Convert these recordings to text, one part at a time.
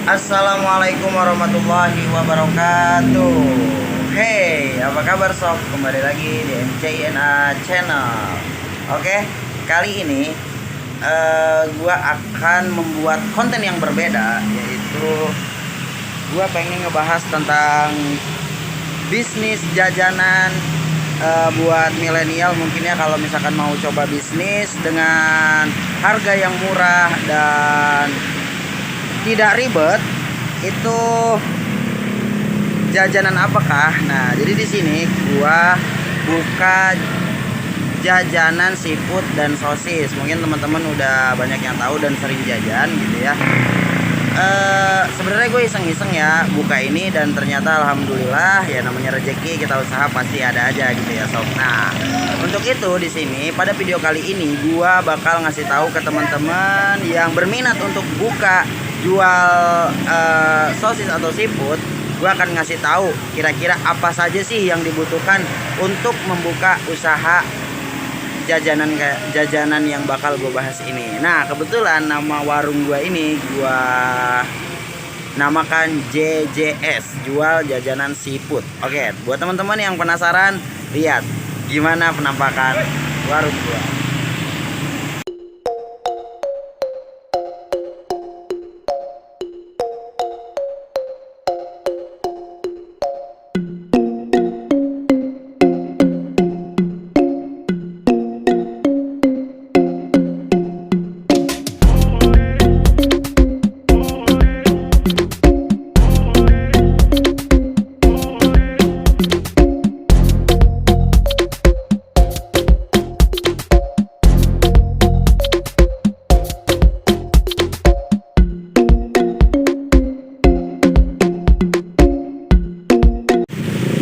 Assalamualaikum warahmatullahi wabarakatuh. Hey, apa kabar sob? Kembali lagi di MCNA Channel. Oke, kali ini gua akan membuat konten yang berbeda, yaitu gua pengen ngebahas tentang bisnis jajanan buat milenial mungkin ya, kalau misalkan mau coba bisnis dengan harga yang murah dan tidak ribet, itu jajanan apakah? Nah, jadi di sini gua buka jajanan seafood dan sosis. Mungkin teman-teman udah banyak yang tahu dan sering jajan gitu ya. Sebenarnya gue iseng-iseng ya buka ini, dan ternyata alhamdulillah ya, namanya rezeki, kita usaha pasti ada aja gitu ya sob. Nah, untuk itu di sini pada video kali ini gua bakal ngasih tahu ke teman-teman yang berminat untuk buka jual sosis atau seafood. Gue akan ngasih tahu kira-kira apa saja sih yang dibutuhkan untuk membuka usaha jajanan yang bakal gue bahas ini. Nah, kebetulan nama warung gue ini gue namakan JJS, jual jajanan seafood. Oke, buat teman-teman yang penasaran, lihat gimana penampakan warung gue.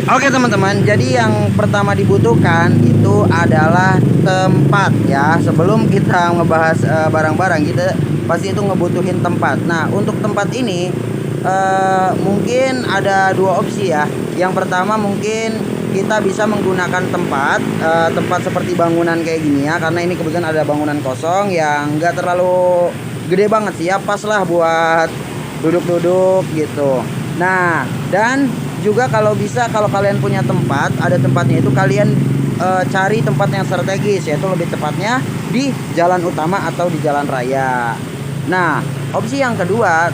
Oke teman-teman, jadi yang pertama dibutuhkan itu adalah tempat ya. Sebelum kita ngebahas barang-barang, kita pasti itu ngebutuhin tempat. Nah, untuk tempat ini mungkin ada dua opsi ya. Yang pertama mungkin kita bisa menggunakan tempat seperti bangunan kayak gini ya, karena ini kebetulan ada bangunan kosong yang nggak terlalu gede banget sih ya, pas lah buat duduk-duduk gitu. Nah, dan juga kalau bisa, kalau kalian punya tempat, ada tempatnya itu kalian cari tempat yang strategis, yaitu lebih tepatnya di jalan utama atau di jalan raya. Nah, opsi yang kedua,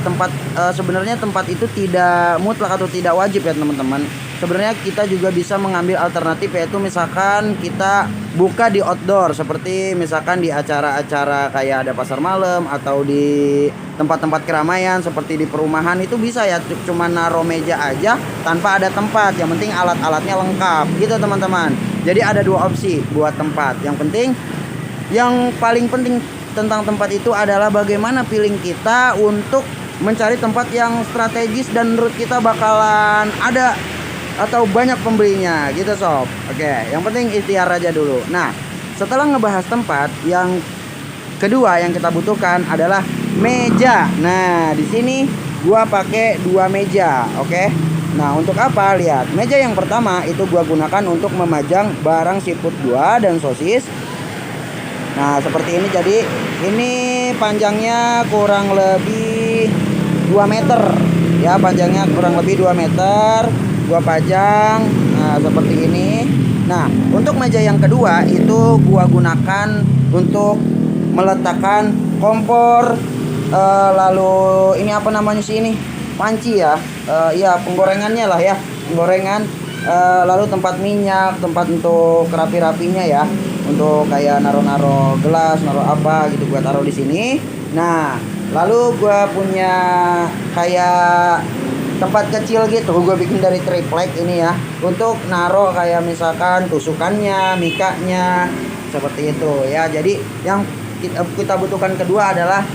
sebenarnya tempat itu tidak mutlak atau tidak wajib ya teman-teman. Sebenarnya kita juga bisa mengambil alternatif, yaitu misalkan kita buka di outdoor, seperti misalkan di acara-acara kayak ada pasar malam atau di tempat-tempat keramaian seperti di perumahan, itu bisa ya, cuma naruh meja aja tanpa ada tempat, yang penting alat-alatnya lengkap gitu teman-teman. Jadi ada dua opsi buat tempat. Yang paling penting tentang tempat itu adalah bagaimana feeling kita untuk mencari tempat yang strategis dan menurut kita bakalan ada atau banyak pembelinya gitu sob. Oke, yang penting ikhtiar aja dulu. Nah, setelah ngebahas tempat, yang kedua yang kita butuhkan adalah meja. Nah, di sini gua pakai 2 meja, oke. Nah, untuk apa? Lihat, meja yang pertama itu gua gunakan untuk memajang barang seafood gua dan sosis. Nah, seperti ini. Jadi ini panjangnya kurang lebih 2 meter ya, panjangnya kurang lebih 2 meter gua pajang. Nah, seperti ini. Nah, untuk meja yang kedua itu gua gunakan untuk meletakkan kompor, lalu ini apa namanya sih, ini panci ya, ya penggorengannya lah ya, penggorengan, lalu tempat minyak, tempat untuk rapi-rapinya ya, untuk kayak naruh-naruh gelas, naruh apa gitu gua taruh di sini. Nah, lalu gua punya kayak tempat kecil gitu, gue bikin dari triplek ini ya, untuk naruh kayak misalkan tusukannya, mikanya, seperti itu ya. Jadi yang kita butuhkan kedua adalah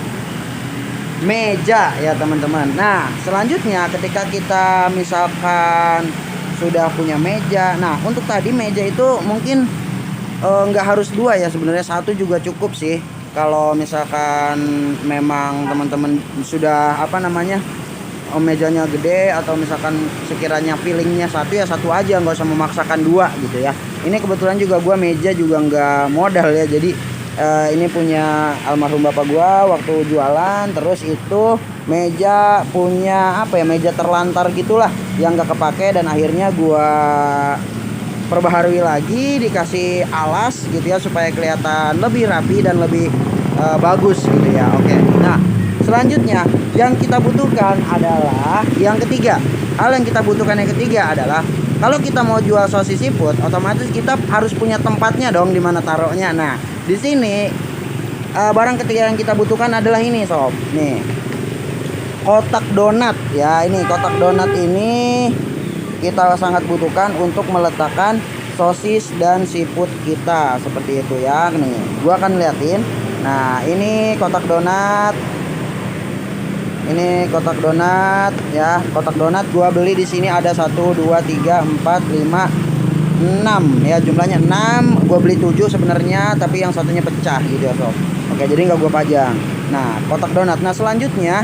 meja ya teman-teman. Nah, selanjutnya ketika kita misalkan sudah punya meja, nah untuk tadi meja itu mungkin nggak harus 2 ya, sebenarnya 1 juga cukup sih. Kalau misalkan memang teman-teman sudah mejanya gede, atau misalkan sekiranya feelingnya 1 ya 1 aja, nggak usah memaksakan 2 gitu ya. Ini kebetulan juga gua meja juga nggak modal ya, jadi ini punya almarhum bapak gua waktu jualan. Terus itu meja punya apa ya, meja terlantar gitulah yang gak kepake, dan akhirnya gua perbaharui lagi, dikasih alas gitu ya supaya kelihatan lebih rapi dan lebih bagus gitu ya. Oke. Nah, selanjutnya yang kita butuhkan adalah yang ketiga. Hal yang kita butuhkan yang ketiga adalah kalau kita mau jual sosis siput, otomatis kita harus punya tempatnya dong di mana taruhnya. Nah, di sini barang ketiga yang kita butuhkan adalah ini sob. Nih, kotak donat ya. Ini kotak donat ini kita sangat butuhkan untuk meletakkan sosis dan siput kita seperti itu ya. Nih, gua akan liatin. Nah, ini kotak donat. Ini kotak donat ya. Kotak donat gua beli di sini ada 1 2 3 4 5 6 ya, jumlahnya 6. Gua beli 7 sebenarnya, tapi yang satunya pecah gitu ya sob. Oke, jadi nggak gua pajang. Nah, kotak donat. Nah, selanjutnya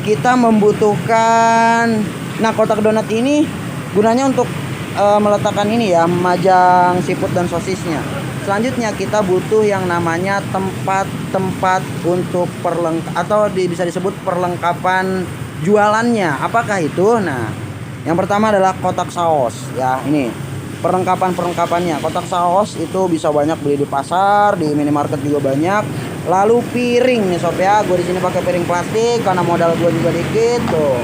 kita membutuhkan, nah kotak donat ini gunanya untuk meletakkan ini ya, majang siput dan sosisnya. Selanjutnya kita butuh yang namanya tempat-tempat untuk atau bisa disebut perlengkapan jualannya. Apakah itu? Nah, yang pertama adalah kotak saus ya. Ini perlengkapannya. Kotak saus itu bisa banyak beli di pasar, di minimarket juga banyak. Lalu piring nih sob ya. Gue di sini pakai piring plastik karena modal gue juga dikit tuh.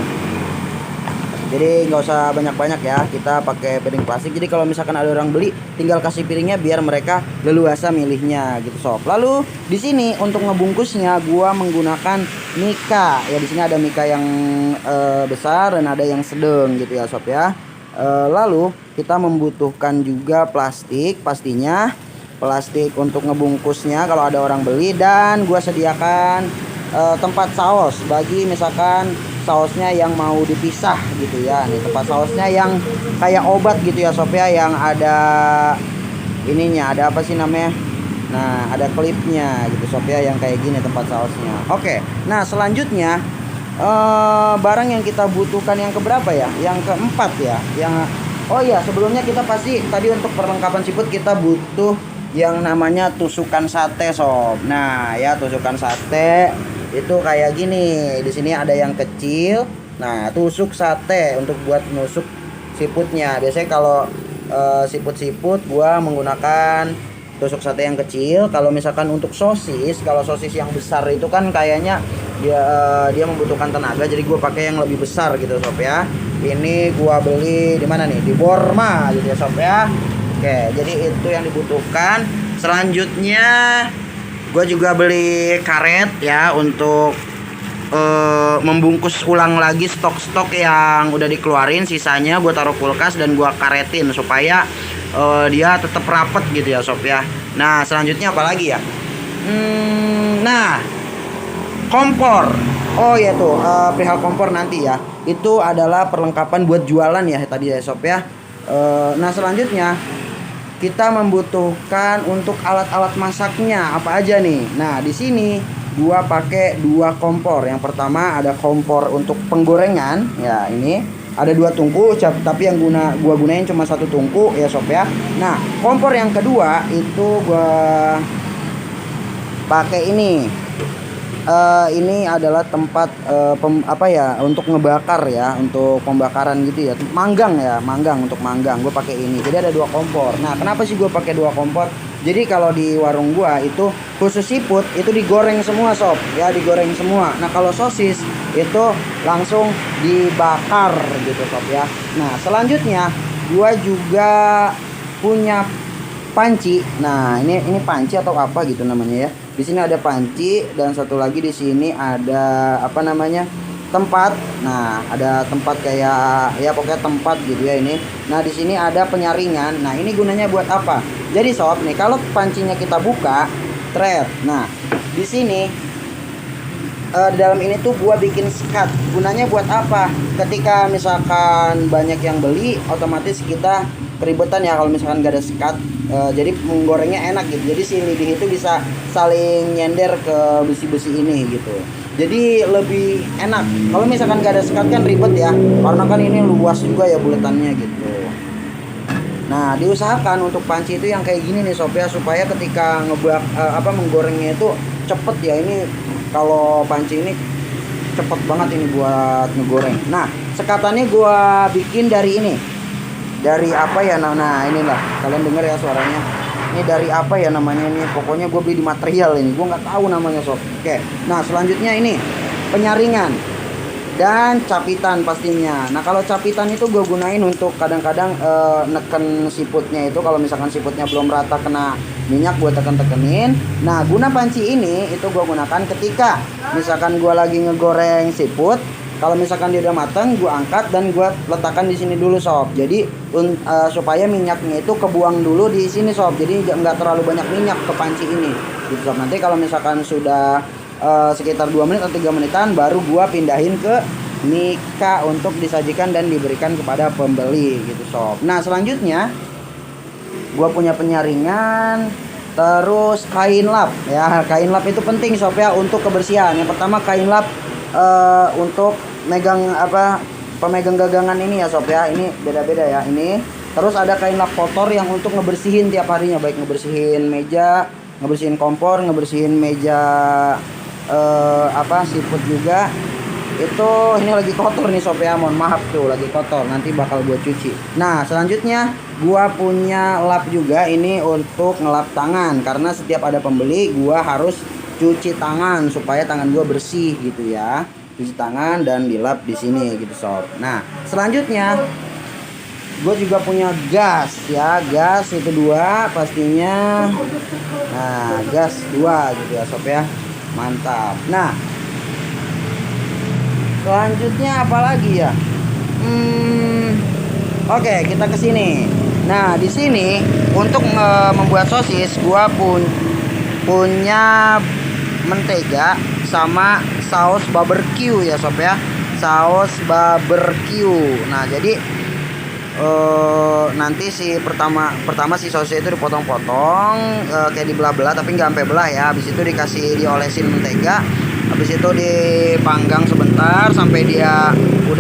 Jadi nggak usah banyak-banyak ya, kita pakai piring plastik. Jadi kalau misalkan ada orang beli, tinggal kasih piringnya biar mereka leluasa milihnya gitu sob. Lalu di sini untuk ngebungkusnya gua menggunakan mika ya. Di sini ada mika yang besar dan ada yang sedang gitu ya sob ya. Lalu kita membutuhkan juga plastik, pastinya plastik untuk ngebungkusnya kalau ada orang beli. Dan gua sediakan tempat saus bagi misalkan sausnya yang mau dipisah gitu ya. Nih tempat sausnya yang kayak obat gitu ya sob ya, yang ada ininya, ada apa sih namanya, nah ada klipnya gitu sob ya, yang kayak gini tempat sausnya. Oke, nah selanjutnya barang yang kita butuhkan yang keberapa ya, yang keempat ya, yang oh ya sebelumnya kita pasti tadi untuk perlengkapan siput kita butuh yang namanya tusukan sate sob. Nah ya, tusukan sate itu kayak gini. Di sini ada yang kecil. Nah, tusuk sate untuk buat nusuk siputnya. Biasanya kalau siput-siput gua menggunakan tusuk sate yang kecil. Kalau misalkan untuk sosis, kalau sosis yang besar itu kan kayaknya dia membutuhkan tenaga, jadi gua pakai yang lebih besar gitu sob ya. Ini gua beli di mana nih? Di Borma gitu ya sob ya. Oke, jadi itu yang dibutuhkan. Selanjutnya gue juga beli karet ya untuk membungkus ulang lagi stok-stok yang udah dikeluarin. Sisanya gue taruh kulkas dan gue karetin supaya dia tetap rapet gitu ya sob ya. Nah selanjutnya apa lagi ya, nah kompor. Oh ya tuh perihal kompor nanti ya, itu adalah perlengkapan buat jualan ya tadi ya sob ya. Nah selanjutnya kita membutuhkan untuk alat-alat masaknya apa aja nih. Nah, di sini gua pakai 2 kompor. Yang pertama ada kompor untuk penggorengan ya, ini ada 2 tungku, tapi yang gua gunain cuma 1 tungku ya sob ya. Nah, kompor yang kedua itu gua pakai ini. Ini adalah tempat apa ya, untuk ngebakar ya, untuk pembakaran gitu ya, manggang ya, untuk manggang. Gue pakai ini, jadi ada 2 kompor. Nah kenapa sih gue pakai 2 kompor? Jadi kalau di warung gua itu khusus siput itu digoreng semua sob ya, digoreng semua. Nah kalau sosis itu langsung dibakar gitu sob ya. Nah selanjutnya gua juga punya panci. Nah ini panci atau apa gitu namanya ya. Di sini ada panci dan satu lagi di sini ada apa namanya, tempat. Nah ada tempat kayak ya pokoknya tempat gitu ya ini. Nah di sini ada penyaringan. Nah ini gunanya buat apa? Jadi sob nih, kalau pancinya kita buka thread. Nah di sini di dalam ini tuh gua bikin sekat. Gunanya buat apa? Ketika misalkan banyak yang beli, otomatis kita keribetan ya kalau misalkan gak ada sekat. Jadi menggorengnya enak gitu. Jadi si lidi itu bisa saling nyender ke besi-besi ini gitu. Jadi lebih enak. Kalau misalkan gak ada sekat kan ribet ya, karena kan ini luas juga ya buletannya gitu. Nah, diusahakan untuk panci itu yang kayak gini nih sob ya, supaya ketika menggorengnya itu cepet ya. Ini kalau panci ini cepet banget ini buat ngegoreng. Nah, sekatannya gua bikin dari ini. Dari apa ya? Nah, inilah. Kalian denger ya suaranya. Ini dari apa ya namanya ini? Pokoknya gue beli di material ini. Gue nggak tahu namanya sob. Oke. Nah, selanjutnya ini penyaringan dan capitan pastinya. Nah, kalau capitan itu gue gunain untuk kadang-kadang neken siputnya itu. Kalau misalkan siputnya belum rata kena minyak, gue tekenin. Nah, guna panci ini itu gue gunakan ketika misalkan gue lagi ngegoreng siput. Kalau misalkan dia udah matang, gue angkat dan gue letakkan di sini dulu sob. Jadi supaya minyaknya itu kebuang dulu di sini sob. Jadi nggak terlalu banyak minyak ke panci ini. Gitu sob. Nanti kalau misalkan sudah sekitar 2 menit atau 3 menitan, baru gue pindahin ke mika untuk disajikan dan diberikan kepada pembeli gitu sob. Nah, selanjutnya gue punya penyaringan, terus kain lap ya. Kain lap itu penting sob ya untuk kebersihan. Yang pertama kain lap untuk megang pemegang gagangan ini ya sob ya. Ini beda-beda ya ini. Terus ada kain lap kotor yang untuk ngebersihin tiap harinya, baik ngebersihin meja, ngebersihin kompor, ngebersihin meja siput juga. Itu ini lagi kotor nih sob ya, mohon maaf tuh lagi kotor, nanti bakal gue cuci. Nah, selanjutnya gua punya lap juga ini untuk ngelap tangan, karena setiap ada pembeli gua harus cuci tangan supaya tangan gua bersih gitu ya. Cuci tangan dan dilap di sini gitu sob. Nah, selanjutnya gue juga punya gas ya. Gas itu 2 pastinya. Nah, gas 2 gitu ya sob ya. Mantap. Nah, selanjutnya apa lagi ya? Oke, kita ke sini. Nah, di sini untuk membuat sosis gua punya mentega sama saus barbecue ya sob ya. Saus barbecue. Nah, jadi nanti pertama si sausnya itu dipotong-potong kayak dibelah-belah, tapi nggak sampai belah ya. Habis itu diolesin mentega. Habis itu dipanggang sebentar sampai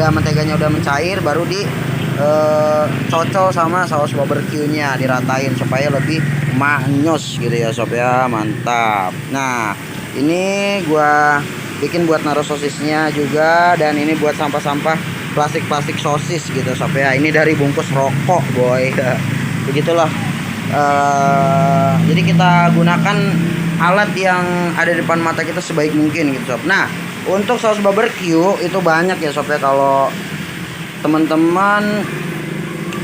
menteganya udah mencair, baru cocol sama saus barbecue-nya, diratain supaya lebih manyos gitu ya sob ya. Mantap. Nah, ini gua bikin buat naruh sosisnya juga, dan ini buat sampah-sampah plastik sosis gitu sob ya. Ini dari bungkus rokok boy. Begitulah. Jadi kita gunakan alat yang ada di depan mata kita sebaik mungkin gitu sob. Nah, untuk saus barbecue itu banyak ya sob ya. Kalau teman-teman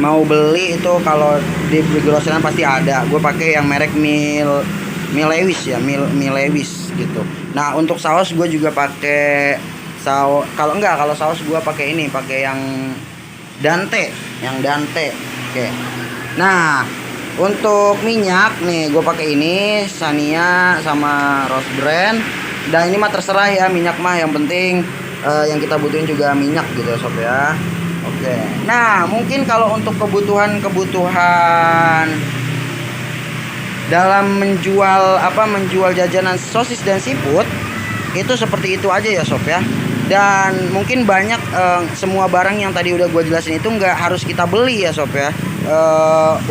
mau beli itu, kalau di groceran pasti ada. Gue pakai yang merek Milewis ya, Milewis gitu. Nah, untuk saus gue juga pakai kalau saus gue pakai yang Dante, Oke. Nah, untuk minyak nih gue pakai ini Shania sama Rose Brand. Dan ini mah terserah ya, minyak mah yang penting yang kita butuhin juga minyak gitu ya sob ya. Oke. Nah, mungkin kalau untuk kebutuhan dalam menjual jajanan sosis dan siput itu seperti itu aja ya sob ya. Dan mungkin banyak semua barang yang tadi udah gue jelasin itu nggak harus kita beli ya sob ya.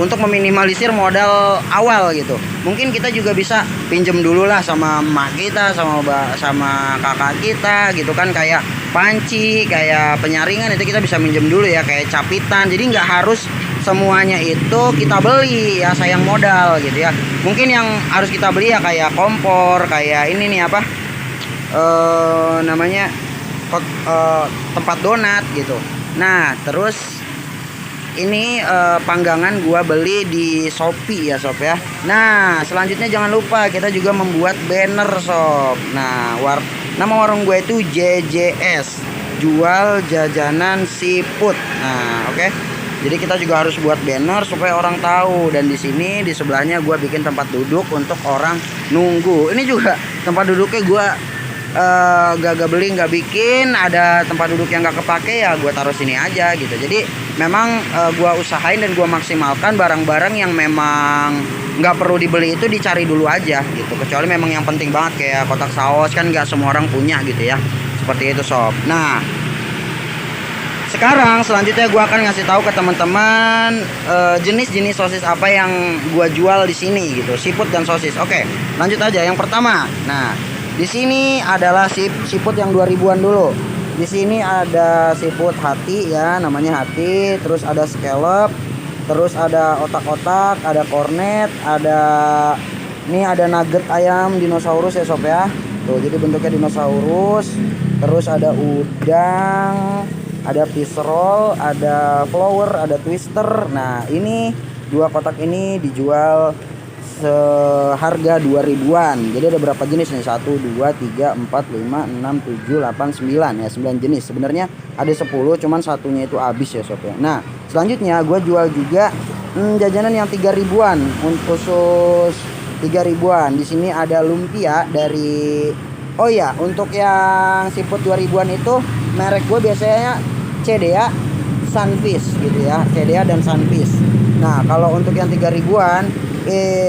Untuk meminimalisir modal awal gitu, mungkin kita juga bisa pinjem dulu lah sama emak kita, sama kakak kita gitu kan. Kayak panci, kayak penyaringan itu kita bisa minjem dulu ya, kayak capitan. Jadi nggak harus semuanya itu kita beli ya, sayang modal gitu ya. Mungkin yang harus kita beli ya kayak kompor, kayak ini nih tempat donat gitu. Nah, terus ini panggangan gua beli di Shopee ya sob ya. Nah, selanjutnya jangan lupa kita juga membuat banner sob. Nah, nama warung gue itu JJS, jual jajanan siput. Nah, oke. Jadi kita juga harus buat banner supaya orang tahu. Dan di sini di sebelahnya gua bikin tempat duduk untuk orang nunggu. Ini juga tempat duduknya gua gak beli, gak bikin. Ada tempat duduk yang gak kepake ya gue taruh sini aja gitu. Jadi memang gue usahain dan gue maksimalkan barang-barang yang memang gak perlu dibeli itu dicari dulu aja gitu. Kecuali memang yang penting banget kayak kotak saus kan gak semua orang punya gitu ya. Seperti itu sob. Nah, Sekarang selanjutnya gue akan ngasih tahu ke teman-teman jenis-jenis sosis apa yang gue jual di sini gitu, siput dan sosis. Oke, lanjut aja. Yang pertama, nah di sini adalah siput yang 2000-an dulu. Di sini ada siput hati ya, namanya hati. Terus ada scallop, terus ada otak-otak, ada cornet, ini ada nugget ayam dinosaurus ya sob ya. Tuh, jadi bentuknya dinosaurus. Terus ada udang, ada fish roll, ada flower, ada twister. Nah, ini 2 kotak ini dijual seharga 2000-an. Jadi ada berapa jenis nih? 1 2 3 4 5 6 7 8 9 ya, 9 jenis. Sebenarnya ada 10, cuman satunya itu habis ya sob ya. Nah, selanjutnya gue jual juga jajanan yang 3000-an, khusus 3000-an. Di sini ada lumpia dari, oh ya, untuk yang siput 2000-an itu merek gue biasanya CDA, Sunfish gitu ya, CDA dan Sunfish. Nah, kalau untuk yang 3000-an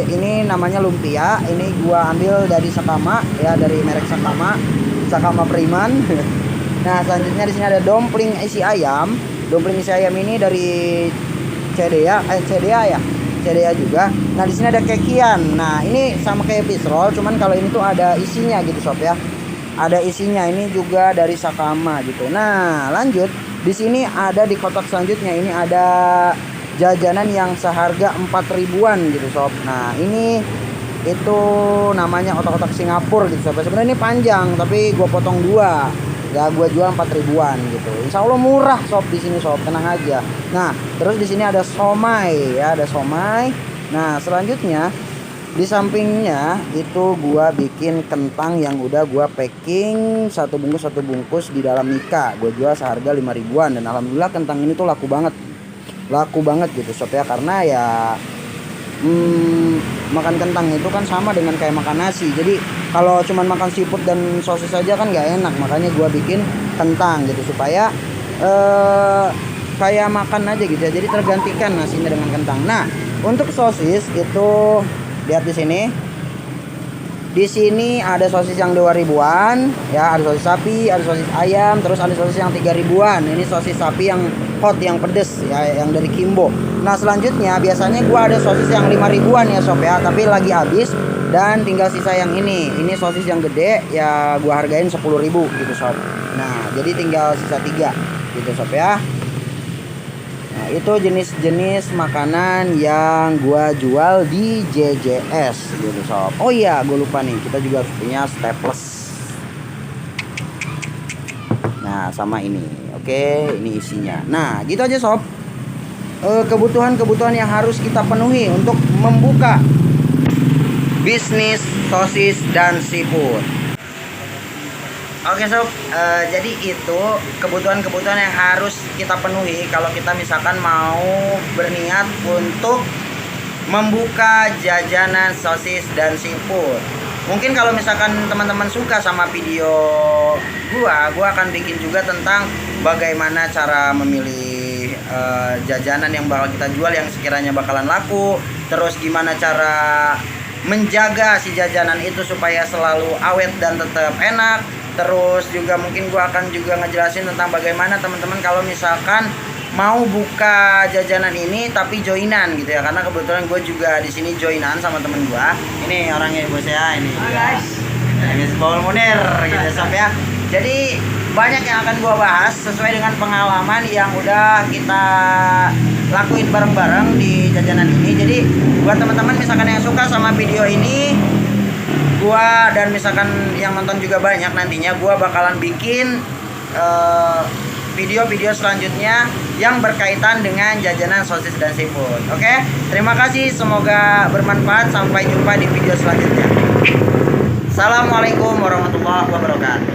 ini namanya lumpia. Ini gua ambil dari Sakama ya, dari merek Sakama Priman. Nah, selanjutnya di sini ada dumpling isi ayam. Dumpling isi ayam ini dari CDA juga. Nah, di sini ada kekian. Nah, ini sama kayak fish roll, cuman kalau ini tuh ada isinya gitu sob ya. Ada isinya, ini juga dari Sakama gitu. Nah, lanjut. Di sini ada di kotak selanjutnya, ini ada jajanan yang seharga 4000-an gitu sob. Nah, ini itu namanya otak-otak Singapura gitu sob. Sebenarnya ini panjang tapi gue potong 2. Ya, gue jual 4000-an gitu. Insya Allah murah sob di sini sob, tenang aja. Nah, terus di sini ada somai ya, ada somai. Nah, selanjutnya di sampingnya itu gua bikin kentang yang udah gua packing satu bungkus di dalam Mika. Gua jual seharga 5000-an dan alhamdulillah kentang ini tuh laku banget gitu sob ya, karena ya makan kentang itu kan sama dengan kayak makan nasi. Jadi kalau cuman makan siput dan sosis aja kan nggak enak, makanya gua bikin kentang gitu supaya kayak makan aja gitu ya. Jadi tergantikan nasinya dengan kentang. Nah, untuk sosis itu lihat di sini. Di sini ada sosis yang 2000-an ya, ada sosis sapi, ada sosis ayam, terus ada sosis yang 3000-an. Ini sosis sapi yang hot, yang pedes ya, yang dari Kimbo. Nah, selanjutnya biasanya gua ada sosis yang 5000-an ya sob ya, tapi lagi habis dan tinggal sisa yang ini. Ini sosis yang gede ya, gua hargain 10.000 gitu sob. Nah, jadi tinggal sisa 3 gitu sob ya. Nah, itu jenis-jenis makanan yang gua jual di JJS gitu sob. Oh iya, gue lupa nih, kita juga harus punya staples. Nah, sama ini. Oke, ini isinya. Nah, gitu aja sob. Kebutuhan-kebutuhan yang harus kita penuhi untuk membuka bisnis sosis dan seafood. Oke sob, jadi itu kebutuhan-kebutuhan yang harus kita penuhi kalau kita misalkan mau berniat untuk membuka jajanan sosis dan seafood. Mungkin kalau misalkan teman-teman suka sama video gua akan bikin juga tentang bagaimana cara memilih jajanan yang bakal kita jual yang sekiranya bakalan laku. Terus gimana cara menjaga si jajanan itu supaya selalu awet dan tetap enak. Terus juga mungkin gue akan juga ngejelasin tentang bagaimana teman-teman kalau misalkan mau buka jajanan ini tapi joinan gitu ya, karena kebetulan gue juga di sini joinan sama temen gue. Ini orangnya bos ya, ini guys, ini Paul Munir gitu sob ya. Jadi banyak yang akan gue bahas sesuai dengan pengalaman yang udah kita lakuin bareng-bareng di jajanan ini. Jadi buat teman-teman misalkan yang suka sama video ini, gua dan misalkan yang nonton juga banyak, nantinya gua bakalan bikin video-video selanjutnya yang berkaitan dengan jajanan sosis dan seafood. Oke, terima kasih, semoga bermanfaat. Sampai jumpa di video selanjutnya. Assalamualaikum warahmatullahi wabarakatuh.